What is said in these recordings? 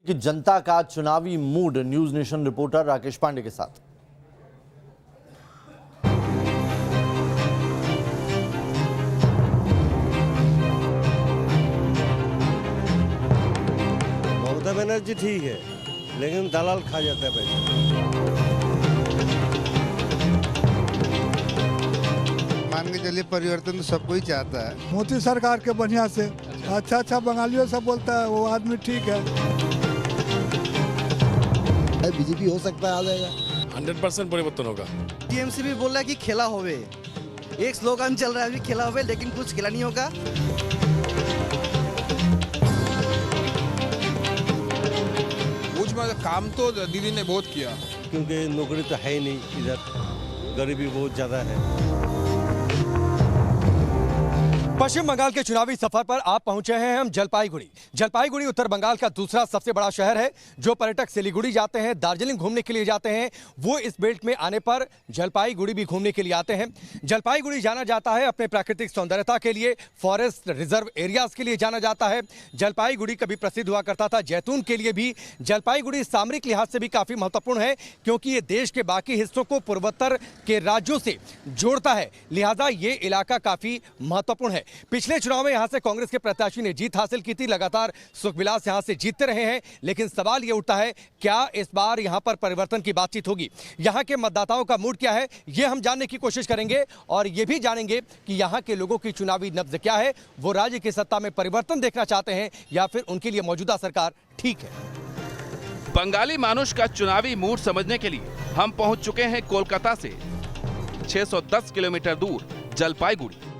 कि जनता का चुनावी mood, news nation reporter Rakesh Pandey के साथ। ममता बनर्जी ठीक है, लेकिन दलाल खा जाता है पैसा। मान के चलिए परिवर्तन तो सबको ही चाहता है। मोदी सरकार के बढ़िया से अच्छा बंगालियों सब बोलता है, वो आदमी ठीक है। बीजेपी हो सकता है, आ जाएगा। 100% परिवर्तन होगा। टीएमसी भी बोल रहा है कि खेला होवे, एक स्लोगन चल रहा है अभी खेला होवे, लेकिन कुछ खेला नहीं होगा। काम तो दीदी ने बहुत किया, क्योंकि नौकरी तो है ही नहीं, इधर गरीबी बहुत ज्यादा है। पश्चिम बंगाल के चुनावी सफर पर आप पहुंचे हैं हम जलपाईगुड़ी। जलपाईगुड़ी उत्तर बंगाल का दूसरा सबसे बड़ा शहर है। जो पर्यटक सिलीगुड़ी जाते हैं, दार्जिलिंग घूमने के लिए जाते हैं, वो इस बेल्ट में आने पर जलपाईगुड़ी भी घूमने के लिए आते हैं। जलपाईगुड़ी जाना जाता है अपने प्राकृतिक सौंदर्यता के लिए, फॉरेस्ट रिजर्व एरियाज के लिए जाना जाता है। जलपाईगुड़ी कभी प्रसिद्ध हुआ करता था जैतून के लिए भी। जलपाईगुड़ी सामरिक लिहाज से भी काफी महत्वपूर्ण है, क्योंकि ये देश के बाकी हिस्सों को पूर्वोत्तर के राज्यों से जोड़ता है, लिहाजा ये इलाका काफी महत्वपूर्ण है। पिछले चुनाव में यहां से कांग्रेस के प्रत्याशी ने जीत हासिल की थी, लगातार सुखविलास यहां से जीतते रहे हैं, लेकिन सवाल यह उठता है क्या इस बार यहां पर परिवर्तन की बातचीत होगी? यहां के मतदाताओं का मूड क्या है, यह हम जानने की कोशिश करेंगे और यह भी जानेंगे कि यहां के लोगों की चुनावी नब्ज क्या है। वो राज्य की सत्ता में परिवर्तन देखना चाहते हैं या फिर उनके लिए मौजूदा सरकार ठीक है? बंगाली मानुष का चुनावी मूड समझने के लिए हम पहुंच चुके हैं कोलकाता से 610 किलोमीटर दूर जलपाईगुड़ी।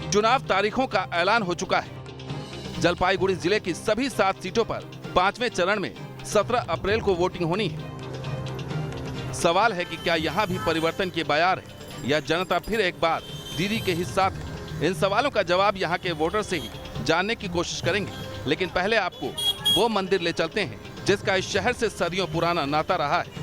चुनाव तारीखों का ऐलान हो चुका है। जलपाईगुड़ी जिले की सभी 7 सीटों पर 5वें चरण में 17 अप्रैल को वोटिंग होनी है। सवाल है कि क्या यहां भी परिवर्तन के बयार है या जनता फिर एक बार दीदी के ही साथ है? इन सवालों का जवाब यहां के वोटर से ही जानने की कोशिश करेंगे, लेकिन पहले आपको वो मंदिर ले चलते हैं जिसका इस शहर से सदियों पुराना नाता रहा है।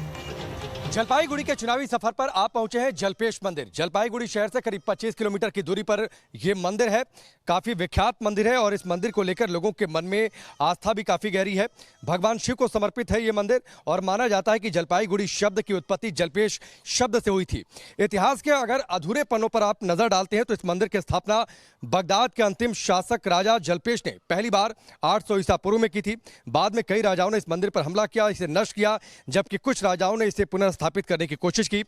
जलपाईगुड़ी के चुनावी सफर पर आप पहुंचे हैं जलपेश मंदिर। जलपाईगुड़ी शहर से करीब 25 किलोमीटर की दूरी पर यह मंदिर है। काफी विख्यात मंदिर है और इस मंदिर को लेकर लोगों के मन में आस्था भी काफी गहरी है। भगवान शिव को समर्पित है ये मंदिर और माना जाता है कि जलपाईगुड़ी शब्द की उत्पत्ति जलपेश शब्द से हुई थी। इतिहास के अगर अधूरे पन्नों पर आप नजर डालते हैं तो इस मंदिर की स्थापना बगदाद के अंतिम शासक राजा जलपेश ने पहली बार 800 ईसा पूर्व में की थी। बाद में कई राजाओं ने इस मंदिर पर हमला किया, इसे नष्ट किया, जबकि कुछ राजाओं ने इसे पुनर्स्थापित करने की कोशिश की।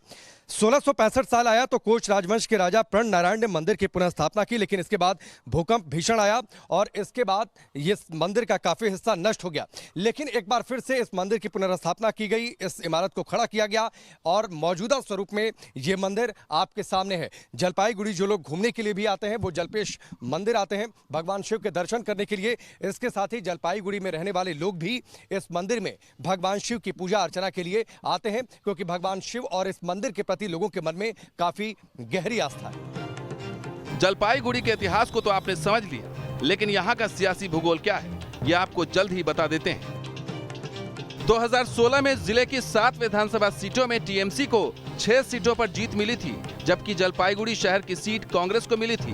1665 साल आया तो कोच राजवंश के राजा प्रण नारायण ने मंदिर की पुनर्स्थापना की, लेकिन इसके बाद भूकंप भीषण आया और इसके बाद ये मंदिर का काफी हिस्सा नष्ट हो गया। लेकिन एक बार फिर से इस मंदिर की पुनर्स्थापना की गई, इस इमारत को खड़ा किया गया और मौजूदा स्वरूप में ये मंदिर आपके सामने है। जलपाईगुड़ी जो लोग घूमने के लिए भी आते हैं वो जलपेश मंदिर आते हैं भगवान शिव के दर्शन करने के लिए। इसके साथ ही जलपाईगुड़ी में रहने वाले लोग भी इस मंदिर में भगवान शिव की पूजा अर्चना के लिए आते हैं, क्योंकि भगवान शिव और इस मंदिर के प्रति लोगों के मन में काफी गहरी आस्था है। जलपाईगुड़ी के इतिहास को तो आपने समझ लिया, लेकिन यहाँ का सियासी भूगोल क्या है ये आपको जल्द ही बता देते हैं। 2016 में जिले की 7 विधानसभा सीटों में टीएमसी को 6 सीटों पर जीत मिली थी, जबकि जलपाईगुड़ी शहर की सीट कांग्रेस को मिली थी।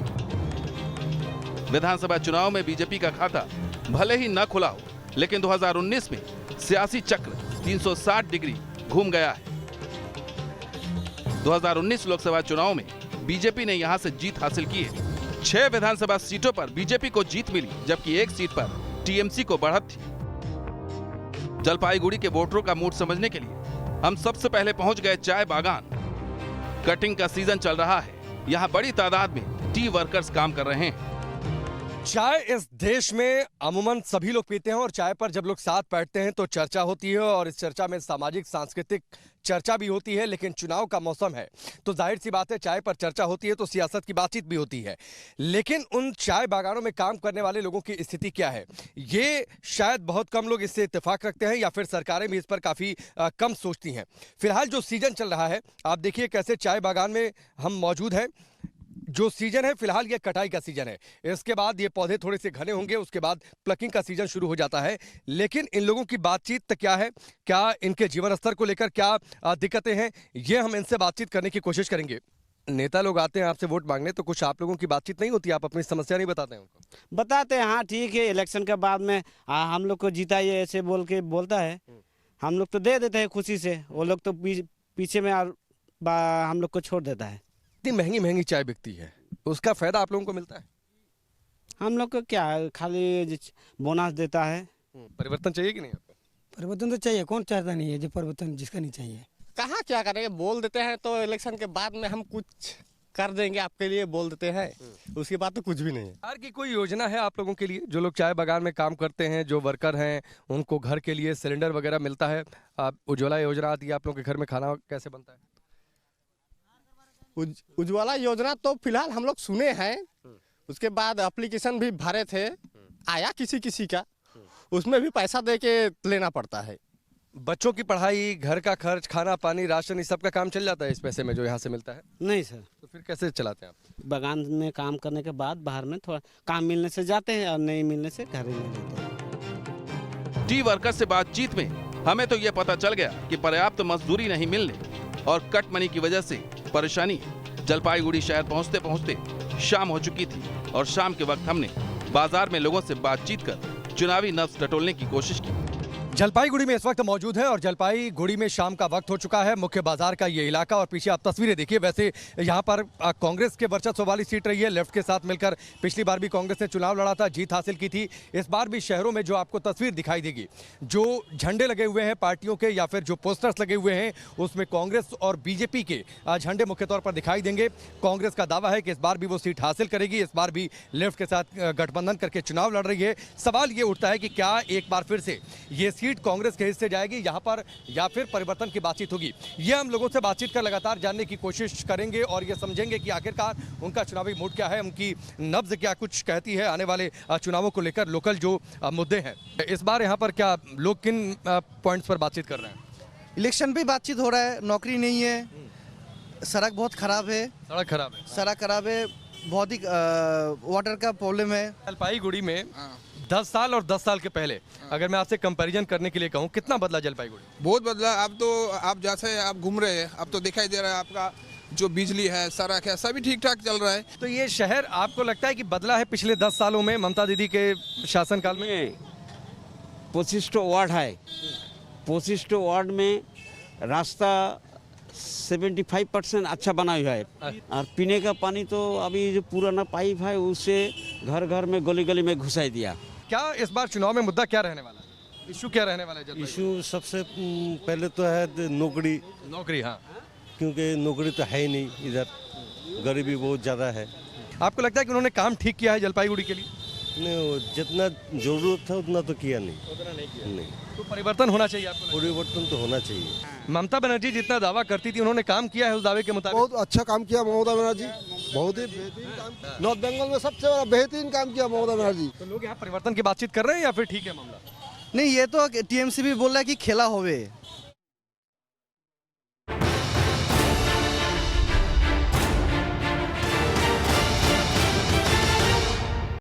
विधानसभा चुनाव में बीजेपी का खाता भले ही न खुला हो, लेकिन 2019 में सियासी चक्र 360 डिग्री घूम गया है। 2019 लोकसभा चुनाव में बीजेपी ने यहां से जीत हासिल की है। 6 विधानसभा सीटों पर बीजेपी को जीत मिली, जबकि 1 सीट पर टीएमसी को बढ़त थी। जलपाईगुड़ी के वोटरों का मूड समझने के लिए हम सबसे पहले पहुंच गए चाय बागान। कटिंग का सीजन चल रहा है, यहां बड़ी तादाद में टी वर्कर्स काम कर रहे हैं। चाय इस देश में अमूमन सभी लोग पीते हैं और चाय पर जब लोग साथ बैठते हैं तो चर्चा होती है और इस चर्चा में सामाजिक सांस्कृतिक चर्चा भी होती है। लेकिन चुनाव का मौसम है तो जाहिर सी बात है चाय पर चर्चा होती है तो सियासत की बातचीत भी होती है। लेकिन उन चाय बागानों में काम करने वाले लोगों की स्थिति क्या है, ये शायद बहुत कम लोग इससे इत्तेफाक रखते हैं या फिर सरकारें भी इस पर काफ़ी कम सोचती हैं। फिलहाल जो सीजन चल रहा है आप देखिए कैसे चाय बागान में हम मौजूद हैं। जो सीजन है फिलहाल ये कटाई का सीजन है, इसके बाद ये पौधे थोड़े से घने होंगे, उसके बाद प्लकिंग का सीजन शुरू हो जाता है। लेकिन इन लोगों की बातचीत क्या है, क्या इनके जीवन स्तर को लेकर क्या दिक्कतें हैं, ये हम इनसे बातचीत करने की कोशिश करेंगे। नेता लोग आते हैं आपसे वोट मांगने, तो कुछ आप लोगों की बातचीत नहीं होती, आप अपनी समस्या नहीं बताते हैं उनको? बताते हैं, हाँ ठीक है, इलेक्शन के बाद में हम लोग को जीताइए ऐसे बोल के बोलता है, हम लोग तो दे देते हैं खुशी से, वो लोग तो पीछे में हम लोग को छोड़ देता है। इतनी महंगी महंगी चाय बिकती है, उसका फायदा आप लोगों को मिलता है? हम लोग को क्या खाली बोनस देता है। परिवर्तन चाहिए कि नहीं आपको? परिवर्तन तो चाहिए, कौन चाहता नहीं है जो परिवर्तन जिसका नहीं चाहिए। कहाँ क्या करेंगे, बोल देते हैं तो इलेक्शन के बाद में हम कुछ कर देंगे आपके लिए बोल देते हैं, उसके बाद तो कुछ भी नहीं है। सरकार की कोई योजना है आप लोगों के लिए? जो लोग चाय बागान में काम करते हैं, जो वर्कर हैं, उनको घर के लिए सिलेंडर वगैरह मिलता है? उज्ज्वला योजना आती है, आप लोगों के घर में खाना कैसे बनता है? उज्ज्वला योजना तो फिलहाल हम लोग सुने हैं, उसके बाद एप्लीकेशन भी भरे थे, आया किसी किसी का, उसमें भी पैसा दे के लेना पड़ता है। बच्चों की पढ़ाई, घर का खर्च, खाना पानी, राशन, इस सब का काम चल जाता है इस पैसे में जो यहाँ से मिलता है? नहीं सर। तो फिर कैसे चलाते हैं आप? बागान में काम करने के बाद बाहर में थोड़ा काम मिलने से जाते हैं और नहीं मिलने से घर ही नहीं रहते हैं। टी वर्कर से बातचीत में हमें तो ये पता चल गया कि पर्याप्त मजदूरी नहीं मिलने और कट मनी की वजह से परेशानी है। जलपाईगुड़ी शहर पहुंचते पहुंचते शाम हो चुकी थी और शाम के वक्त हमने बाजार में लोगों से बातचीत कर चुनावी नब्ज टटोलने की कोशिश की। जलपाईगुड़ी में इस वक्त मौजूद है और जलपाईगुड़ी में शाम का वक्त हो चुका है। मुख्य बाजार का ये इलाका और पीछे आप तस्वीरें देखिए। वैसे यहाँ पर कांग्रेस के वर्चस्व वाली सीट रही है, लेफ्ट के साथ मिलकर पिछली बार भी कांग्रेस ने चुनाव लड़ा था, जीत हासिल की थी। इस बार भी शहरों में जो आपको तस्वीर दिखाई देगी, जो झंडे लगे हुए हैं पार्टियों के या फिर जो पोस्टर्स लगे हुए हैं, उसमें कांग्रेस और बीजेपी के झंडे मुख्य तौर पर दिखाई देंगे। कांग्रेस का दावा है कि इस बार भी वो सीट हासिल करेगी, इस बार भी लेफ्ट के साथ गठबंधन करके चुनाव लड़ रही है। सवाल ये उठता है कि क्या एक बार फिर से ये सीट कांग्रेस के हिस्से जाएगी यहाँ पर या फिर परिवर्तन की बातचीत होगी? ये हम लोगों से बातचीत कर लगातार जानने की कोशिश करेंगे और ये समझेंगे कि आखिरकार उनका चुनावी मूड क्या है, उनकी नब्ज क्या कुछ कहती है आने वाले चुनावों को लेकर, लोकल जो मुद्दे हैं। इस बार यहाँ पर क्या लोग किन पॉइंट्स पर बातचीत कर रहे हैं? इलेक्शन पे बातचीत हो रहा है, नौकरी नहीं है, सड़क बहुत खराब है, सड़क खराब है, बहुत ही वाटर का प्रॉब्लम है। जलपाईगुड़ी में 10 साल और 10 साल के पहले अगर मैं आपसे कंपैरिजन करने के लिए कहूँ, कितना बदला जलपाईगुड़ी? बहुत बदला। अब तो आप जैसे आप घूम रहे हैं, अब तो दिखाई दे रहा है आपका जो बिजली है, सड़क है, सभी ठीक ठाक चल रहा है। तो ये शहर आपको लगता है कि बदला है पिछले 10 सालों में ममता दीदी के शासनकाल में? 25 वार्ड है, 25 वार्ड में रास्ता 75% अच्छा बना हुआ है और पीने का पानी तो अभी जो पुराना पाइप है उससे घर घर में गली गली में घुसाई दिया। क्या इस बार चुनाव में मुद्दा क्या रहने वाला है, इशू क्या रहने वाला है? इशू सबसे पहले तो है नौकरी। हाँ, क्योंकि नौकरी तो है ही नहीं, इधर गरीबी बहुत ज़्यादा है। आपको लगता है कि उन्होंने काम ठीक किया है जलपाईगुड़ी के लिए? नहीं, जितना जरूरत था उतना तो किया नहीं। नहीं, तो परिवर्तन होना चाहिए आपको? परिवर्तन तो होना चाहिए। ममता बनर्जी जितना दावा करती थी, उन्होंने काम किया है उस दावे के मुताबिक? बहुत अच्छा काम किया ममता बनर्जी, बहुत ही बेहतरीन काम। नॉर्थ बंगाल में सबसे बड़ा बेहतरीन काम किया ममता बनर्जी। तो लोग यहाँ परिवर्तन की बातचीत कर रहे हैं या फिर ठीक है मामला? नहीं, ये तो टीएमसी भी बोल रहा है कि खेला होवे,